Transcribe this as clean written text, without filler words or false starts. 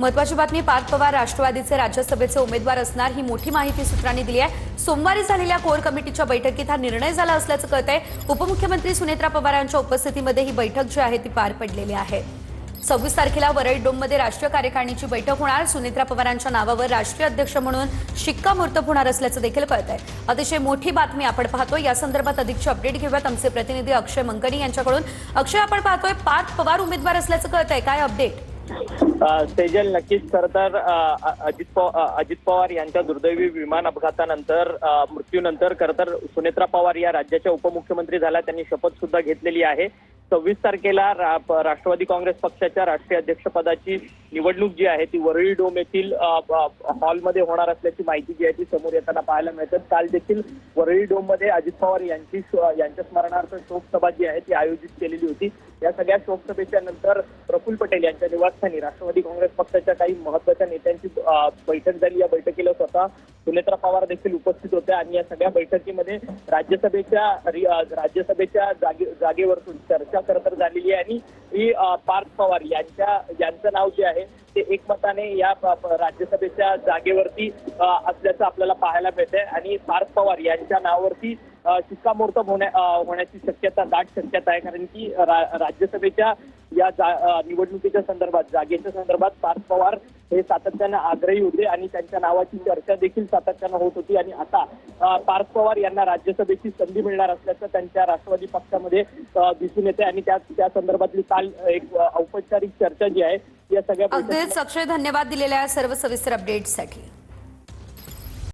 महत्वाची बातमी, पार्थ पवार राष्ट्रवादीचे राज्यसभेचे उमेदवार असणार, ही मोठी माहिती सूत्रांनी दिली आहे। सोमवारी झालेल्या कोर कमिटीच्या बैठकीत हा निर्णय झाला असल्याचं कळतंय। उपमुख्यमंत्री सुनेत्रा पवारांच्या उपस्थितीमध्ये ही बैठक जी आहे ती पार पडलेली आहे। 26 तारखेला वरळी डोममध्ये राष्ट्रीय कार्यकारिणीची बैठक होणार। सुनेत्रा पवारांच्या नावावर राष्ट्रीय अध्यक्ष म्हणून शिक्कामोर्तब होणार असल्याचं देखील कळतंय। अतिशय मोठी बातमी आपण पाहतोय। या संदर्भात अधिकची अपडेट घेऊयात आमचे प्रतिनिधी अक्षय मंकणी यांच्याकडून। अक्षय, आपण पाहतोय पार्थ पवार उमेदवार असल्याचं कळतंय, काय अपडेट? सेजल, नक्कीच खरं तर अजित पवार यांच्या दुर्दैवी विमान अपघातानंतर मृत्यूनंतर खरं तर सुनेत्रा पवार या राज्याच्या उपमुख्यमंत्री झाल्या। त्यांनी शपथ सुद्धा घेतलेली आहे। 26 तारखेला राष्ट्रवादी काँग्रेस पक्षाच्या राष्ट्रीय अध्यक्षपदाची निवडणूक जी आहे ती वरळी डोम येथील हॉलमध्ये होणार असल्याची माहिती जी आहे ती समोर येताना पाहायला मिळते। काल देखील वरळी डोम मध्ये अजित पवार यांच्या स्मरणार्थ शोकसभा जी आहे ती आयोजित केलेली होती। या सगळ्या शोकसभेच्या नंतर प्रफुल्ल पटेल यांच्या निवासस्थानी राष्ट्रवादी काँग्रेस पक्षाच्या काही महत्त्वाच्या नेत्यांची बैठक झाली। या बैठकीला स्वतः सुनेत्रा पवार देखील उपस्थित होत्या आणि या सगळ्या बैठकीमध्ये राज्यसभेच्या जागेवरून चर्चा खरं तर झालेली आहे आणि ही पार्थ पवार यांचं नाव जे आहे ते एकमताने या राज्यसभेच्या जागेवरती असल्याचं आपल्याला पाहायला मिळतंय आणि पार्थ पवार यांच्या नावावरती शिक्कामोर्तब होण्याची शक्यता, दाट शक्यता आहे। कारण की राज्यसभेच्या या निवडणुकीच्या संदर्भात, जागेच्या संदर्भात पार्थ पवार हे सातत्यानं आग्रही होते आणि त्यांच्या नावाची चर्चा देखील सातत्यानं होत होती आणि आता पार्थ पवार यांना राज्यसभेची संधी मिळणार असल्याचं त्यांच्या राष्ट्रवादी पक्षामध्ये दिसून येते आणि त्या संदर्भातली काल एक औपचारिक चर्चा जी आहे या सगळ्या अगदीच अक्षय, धन्यवाद दिलेल्या सर्व सविस्तर अपडेट्ससाठी।